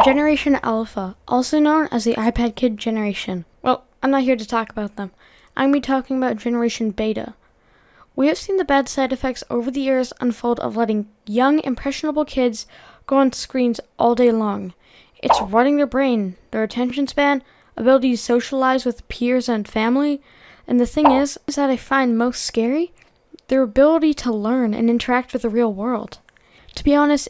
Generation Alpha, also known as the iPad Kid generation. Well, I'm not here to talk about them. I'm going to be talking about Generation Beta. We have seen the bad side effects over the years unfold of letting young, impressionable kids go on screens all day long. It's rotting their brain, their attention span, ability to socialize with peers and family, and the thing is that I find most scary, their ability to learn and interact with the real world. To be honest,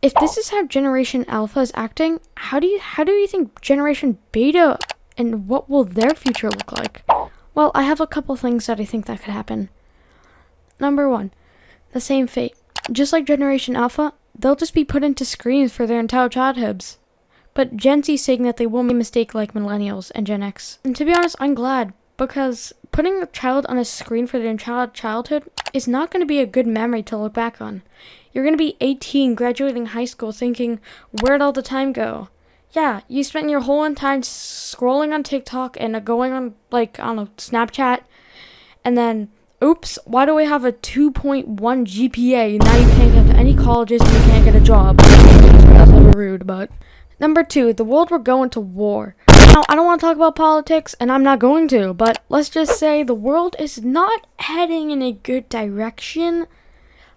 if this is how Generation Alpha is acting, how do you think Generation Beta and what will their future look like? Well, I have a couple things that I think that could happen. Number 1, the same fate. Just like Generation Alpha, they'll just be put into screens for their entire childhoods. But Gen Z saying that they won't make a mistake like Millennials and Gen X. And to be honest, I'm glad, because putting a child on a screen for their entire childhood is not going to be a good memory to look back on. You're going to be 18, graduating high school, thinking, where'd all the time go? Yeah, you spent your whole entire scrolling on TikTok and going on, Snapchat, and then, oops, why do I have a 2.1 GPA? Now you can't get to any colleges and you can't get a job. That's a little rude, but... Number 2, the world will go into war. Now, I don't want to talk about politics, and I'm not going to, but let's just say the world is not heading in a good direction.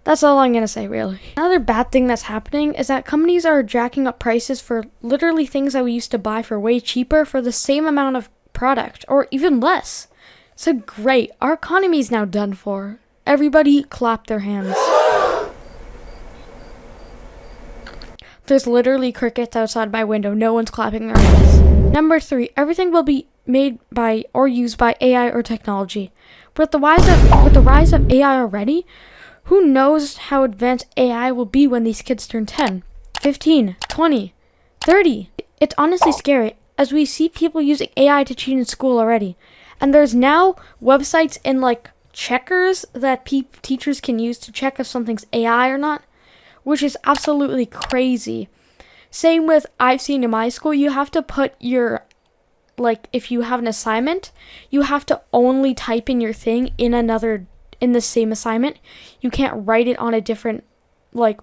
That's all I'm going to say, really. Another bad thing that's happening is that companies are jacking up prices for literally things that we used to buy for way cheaper for the same amount of product, or even less. So great, our economy is now done for. Everybody clap their hands. There's literally crickets outside my window. No one's clapping their hands. Number 3, everything will be made by or used by AI or technology. With the rise of AI already, who knows how advanced AI will be when these kids turn 10, 15, 20, 30. It's honestly scary, as we see people using AI to cheat in school already. And there's now websites and checkers that teachers can use to check if something's AI or not, which is absolutely crazy. Same with, I've seen in my school, you have to put your, if you have an assignment, you have to only type in your thing in the same assignment. You can't write it on a different,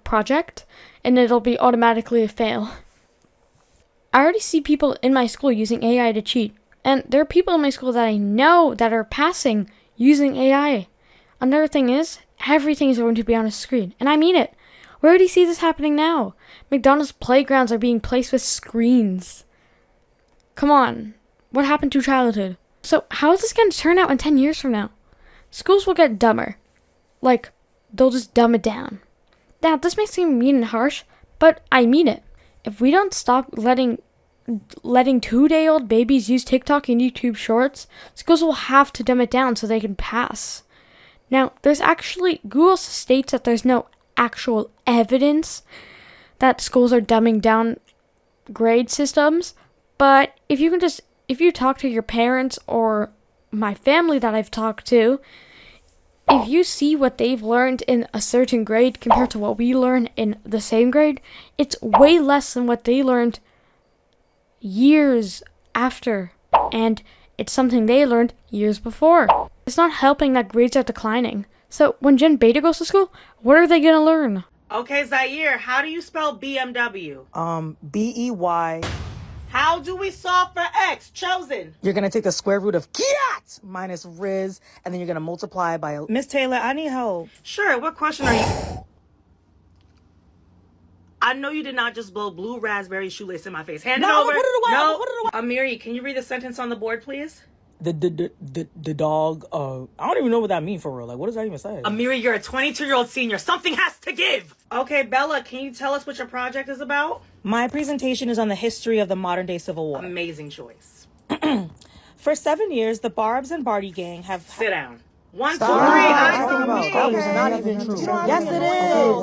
project, and it'll be automatically a fail. I already see people in my school using AI to cheat, and there are people in my school that I know that are passing using AI. Another thing is, everything is going to be on a screen, and I mean it. We already see this happening now. McDonald's playgrounds are being placed with screens. Come on. What happened to childhood? So how is this going to turn out in 10 years from now? Schools will get dumber. They'll just dumb it down. Now, this may seem mean and harsh, but I mean it. If we don't stop letting 2-day-old babies use TikTok and YouTube Shorts, schools will have to dumb it down so they can pass. Now, Google states that there's no actual evidence that schools are dumbing down grade systems, but if you talk to your parents or my family that I've talked to, if you see what they've learned in a certain grade compared to what we learn in the same grade, it's way less than what they learned years after, and it's something they learned years before. It's not helping that grades are declining. So when Gen Beta goes to school, what are they going to learn? Okay, Zaire, how do you spell BMW? B-E-Y. How do we solve for X? Chosen. You're going to take the square root of Kiat minus Riz, and then you're going to multiply by... Miss Taylor, I need help. Sure, what question are you... I know you did not just blow blue raspberry shoelace in my face. Hand it over. Put it away. No. Put it away. Amiri, can you read the sentence on the board, please? The dog, I don't even know what that means for real. What does that even say? Amiri, you're a 22-year-old senior. Something has to give. Okay, Bella, can you tell us what your project is about? My presentation is on the history of the modern-day Civil War. Amazing choice. For 7 years, the Barbs and Barty gang have... Sit down. 1, 2, 3, Stop. I That is not even true. Yes, it is.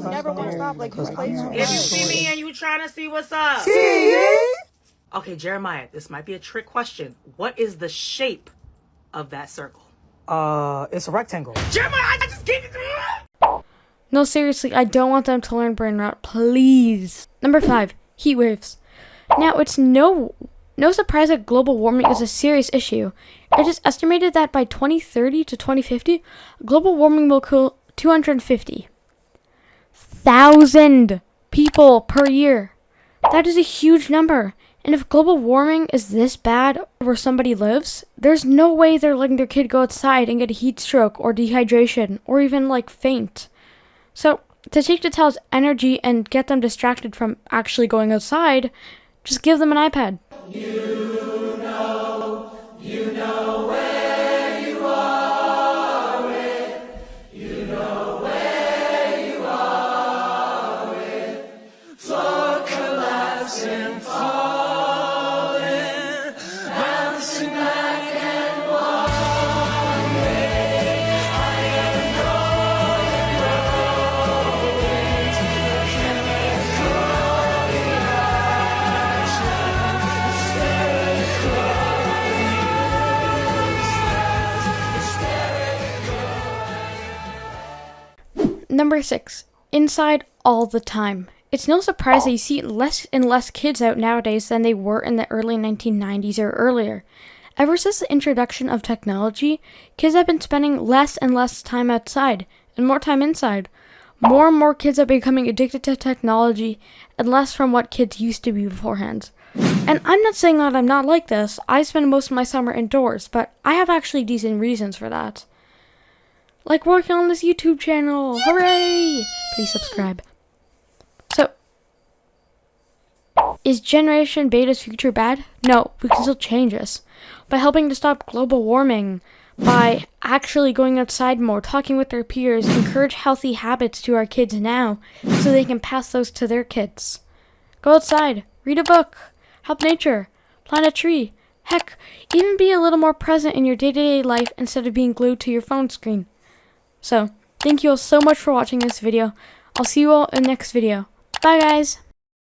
Never want to stop. This place. If you see me and you trying to see what's up. See? Okay, Jeremiah, this might be a trick question. What is the shape of that circle? It's a rectangle. Jeremiah, I just gave it to you! No, seriously, I don't want them to learn brain rot, please. Number 5, heat waves. Now, it's no surprise that global warming is a serious issue. It is estimated that by 2030 to 2050, global warming will cool 250,000 people per year. That is a huge number. And if global warming is this bad where somebody lives, there's no way they're letting their kid go outside and get a heat stroke or dehydration or even like faint. So to take the child's energy and get them distracted from actually going outside, just give them an iPad. Number 6. Inside all the time. It's no surprise that you see less and less kids out nowadays than they were in the early 1990s or earlier. Ever since the introduction of technology, kids have been spending less and less time outside and more time inside. More and more kids are becoming addicted to technology and less from what kids used to be beforehand. And I'm not saying that I'm not like this. I spend most of my summer indoors, but I have actually decent reasons for that. Like working on this YouTube channel. Hooray! Please subscribe. So, is Generation Beta's future bad? No, we can still change this. By helping to stop global warming, by actually going outside more, talking with their peers, encourage healthy habits to our kids now so they can pass those to their kids. Go outside, read a book, help nature, plant a tree. Heck, even be a little more present in your day-to-day life instead of being glued to your phone screen. So, thank you all so much for watching this video. I'll see you all in the next video. Bye, guys!